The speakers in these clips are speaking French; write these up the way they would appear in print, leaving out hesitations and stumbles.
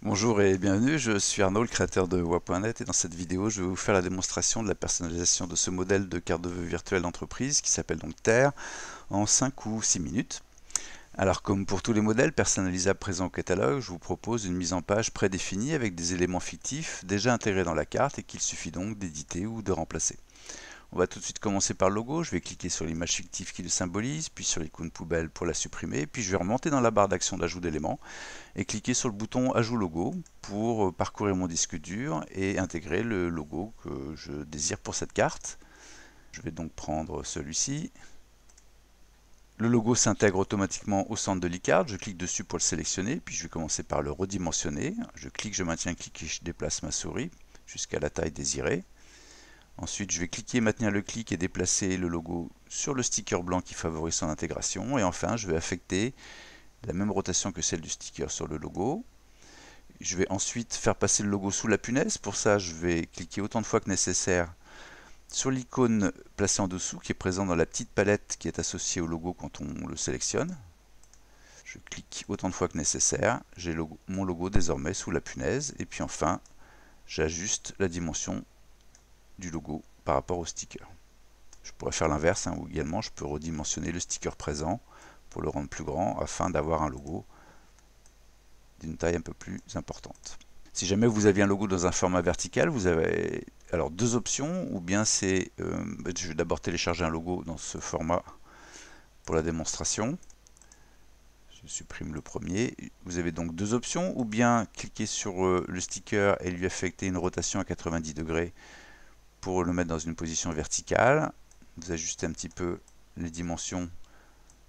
Bonjour et bienvenue, je suis Arnaud, le créateur de Wa.net, et dans cette vidéo je vais vous faire la démonstration de la personnalisation de ce modèle de carte de vœux virtuelle d'entreprise qui s'appelle donc Terre en 5 ou 6 minutes. Alors comme pour tous les modèles personnalisables présents au catalogue, je vous propose une mise en page prédéfinie avec des éléments fictifs déjà intégrés dans la carte et qu'il suffit donc d'éditer ou de remplacer. On va tout de suite commencer par le logo, je vais cliquer sur l'image fictive qui le symbolise, puis sur l'icône poubelle pour la supprimer, puis je vais remonter dans la barre d'action d'ajout d'éléments et cliquer sur le bouton Ajout logo pour parcourir mon disque dur et intégrer le logo que je désire pour cette carte. Je vais donc prendre celui-ci. Le logo s'intègre automatiquement au centre de l'e-carte, je clique dessus pour le sélectionner, puis je vais commencer par le redimensionner. Je clique, je maintiens un clic et je déplace ma souris jusqu'à la taille désirée. Ensuite, je vais cliquer, maintenir le clic et déplacer le logo sur le sticker blanc qui favorise son intégration. Et enfin, je vais affecter la même rotation que celle du sticker sur le logo. Je vais ensuite faire passer le logo sous la punaise. Pour ça, je vais cliquer autant de fois que nécessaire sur l'icône placée en dessous qui est présente dans la petite palette qui est associée au logo quand on le sélectionne. Je clique autant de fois que nécessaire. J'ai mon logo désormais sous la punaise. Et puis enfin, j'ajuste la dimension du logo par rapport au sticker. Je pourrais faire l'inverse, ou également je peux redimensionner le sticker présent pour le rendre plus grand afin d'avoir un logo d'une taille un peu plus importante. Si jamais vous aviez un logo dans un format vertical, vous avez alors deux options, ou bien c'est, je vais d'abord télécharger un logo dans ce format pour la démonstration. Je supprime le premier. Vous avez donc deux options, ou bien cliquer sur le sticker et lui affecter une rotation à 90 degrés pour le mettre dans une position verticale. Vous ajustez un petit peu les dimensions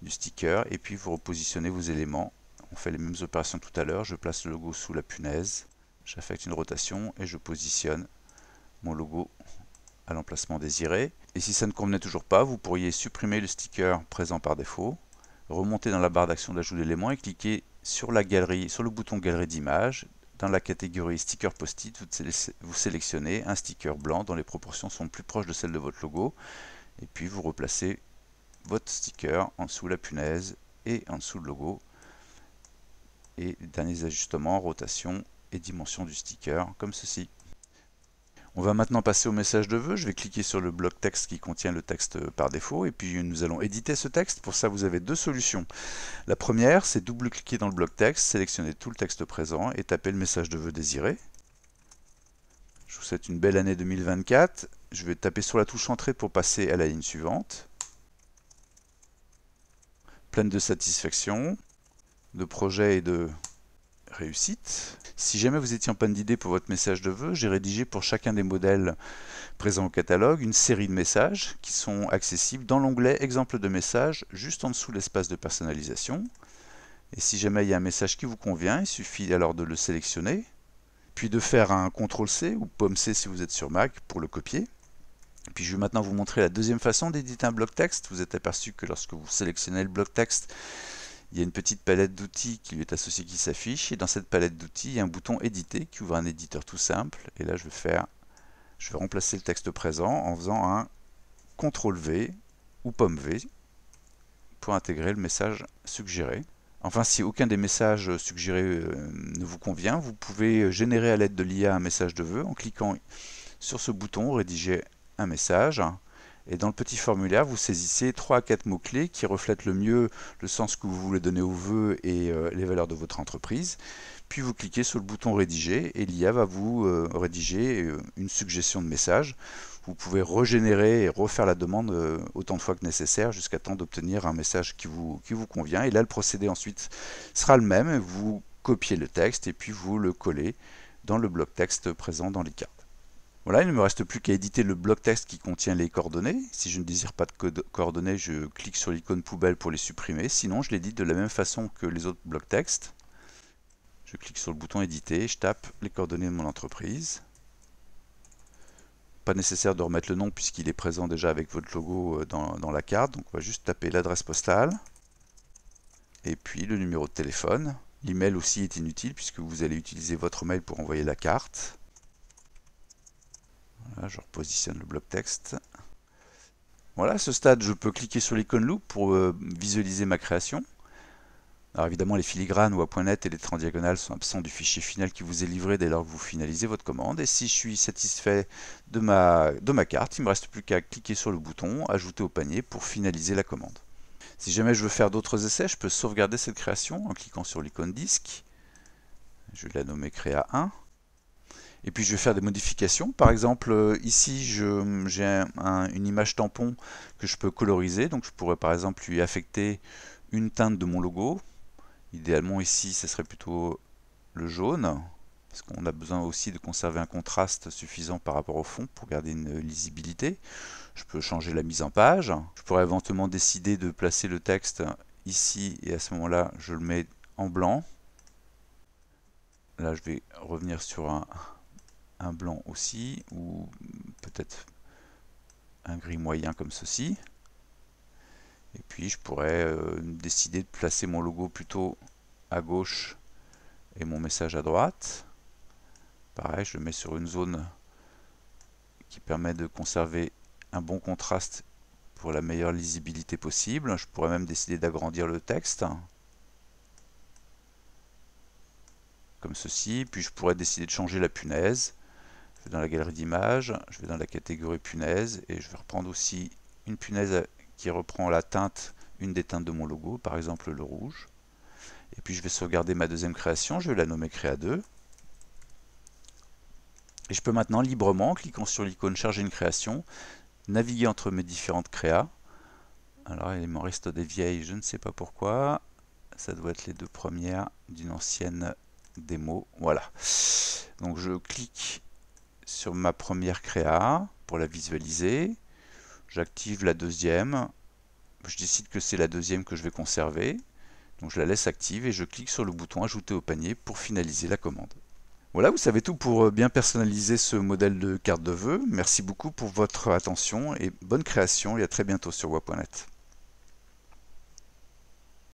du sticker et puis vous repositionnez vos éléments. On fait les mêmes opérations que tout à l'heure. Je place le logo sous la punaise, j'affecte une rotation et je positionne mon logo à l'emplacement désiré. Et si ça ne convenait toujours pas, vous pourriez supprimer le sticker présent par défaut, remonter dans la barre d'action d'ajout d'éléments et cliquer sur la galerie, sur le bouton galerie d'images. Dans la catégorie sticker post-it, vous sélectionnez un sticker blanc dont les proportions sont plus proches de celles de votre logo et puis vous replacez votre sticker en dessous la punaise et en dessous le logo. Et les derniers ajustements, rotation et dimension du sticker, comme ceci. On va maintenant passer au message de vœux. Je vais cliquer sur le bloc texte qui contient le texte par défaut et puis nous allons éditer ce texte. Pour ça, vous avez deux solutions. La première, c'est double-cliquer dans le bloc texte, sélectionner tout le texte présent et taper le message de vœux désiré. Je vous souhaite une belle année 2024. Je vais taper sur la touche entrée pour passer à la ligne suivante. Pleine de satisfaction, de projet et de réussite. Si jamais vous étiez en panne d'idées pour votre message de vœux, j'ai rédigé pour chacun des modèles présents au catalogue une série de messages qui sont accessibles dans l'onglet Exemple de messages, juste en dessous de l'espace de personnalisation. Et si jamais il y a un message qui vous convient, il suffit alors de le sélectionner, puis de faire un CTRL-C ou POM-C si vous êtes sur Mac pour le copier. Puis je vais maintenant vous montrer la deuxième façon d'éditer un bloc texte. Vous êtes aperçu que lorsque vous sélectionnez le bloc texte, il y a une petite palette d'outils qui lui est associée qui s'affiche. Et dans cette palette d'outils, il y a un bouton éditer qui ouvre un éditeur tout simple. Et là, je vais remplacer le texte présent en faisant un CTRL-V ou POM-V pour intégrer le message suggéré. Enfin, si aucun des messages suggérés ne vous convient, vous pouvez générer à l'aide de l'IA un message de vœux en cliquant sur ce bouton, rédiger un message. Et dans le petit formulaire, vous saisissez 3 à 4 mots-clés qui reflètent le mieux le sens que vous voulez donner aux vœux et les valeurs de votre entreprise. Puis vous cliquez sur le bouton rédiger et l'IA va vous rédiger une suggestion de message. Vous pouvez régénérer et refaire la demande autant de fois que nécessaire jusqu'à temps d'obtenir un message qui vous convient. Et là, le procédé ensuite sera le même. Vous copiez le texte et puis vous le collez dans le bloc texte présent dans l'e-carte. Voilà, il ne me reste plus qu'à éditer le bloc texte qui contient les coordonnées. Si je ne désire pas de coordonnées, je clique sur l'icône poubelle pour les supprimer. Sinon, je l'édite de la même façon que les autres blocs texte. Je clique sur le bouton éditer, je tape les coordonnées de mon entreprise. Pas nécessaire de remettre le nom puisqu'il est présent déjà avec votre logo dans la carte. Donc on va juste taper l'adresse postale et puis le numéro de téléphone. L'email aussi est inutile puisque vous allez utiliser votre mail pour envoyer la carte. Voilà, je repositionne le bloc texte. Voilà, à ce stade, je peux cliquer sur l'icône loupe pour visualiser ma création. Alors évidemment, les filigranes WA.net et les traits en diagonale sont absents du fichier final qui vous est livré dès lors que vous finalisez votre commande. Et si je suis satisfait de ma carte, il ne me reste plus qu'à cliquer sur le bouton « Ajouter au panier » pour finaliser la commande. Si jamais je veux faire d'autres essais, je peux sauvegarder cette création en cliquant sur l'icône disque. Je vais la nommer Créa 1. Et puis je vais faire des modifications. Par exemple, ici j'ai une image tampon que je peux coloriser. Donc je pourrais par exemple lui affecter une teinte de mon logo. Idéalement ici, ce serait plutôt le jaune, parce qu'on a besoin aussi de conserver un contraste suffisant par rapport au fond pour garder une lisibilité. Je peux changer la mise en page. Je pourrais éventuellement décider de placer le texte ici, et à ce moment-là, je le mets en blanc. Là, je vais revenir sur un blanc aussi, ou peut-être un gris moyen comme ceci. Et puis je pourrais décider de placer mon logo plutôt à gauche et mon message à droite. Pareil, je le mets sur une zone qui permet de conserver un bon contraste pour la meilleure lisibilité possible. Je pourrais même décider d'agrandir le texte, comme ceci. Puis je pourrais décider de changer la punaise. Je vais dans la galerie d'images, je vais dans la catégorie punaise, et je vais reprendre aussi une punaise qui reprend la teinte, une des teintes de mon logo, par exemple le rouge. Et puis je vais sauvegarder ma deuxième création, je vais la nommer Créa 2. Et je peux maintenant librement, en cliquant sur l'icône Charger une création, naviguer entre mes différentes créas. Alors il m'en reste des vieilles, je ne sais pas pourquoi. Ça doit être les deux premières d'une ancienne démo. Voilà. Donc je clique sur ma première créa pour la visualiser. J'active la deuxième. Je décide que c'est la deuxième que je vais conserver. Donc je la laisse active et je clique sur le bouton Ajouter au panier pour finaliser la commande. Voilà, vous savez tout pour bien personnaliser ce modèle de carte de vœux. Merci beaucoup pour votre attention et bonne création et à très bientôt sur wa.net.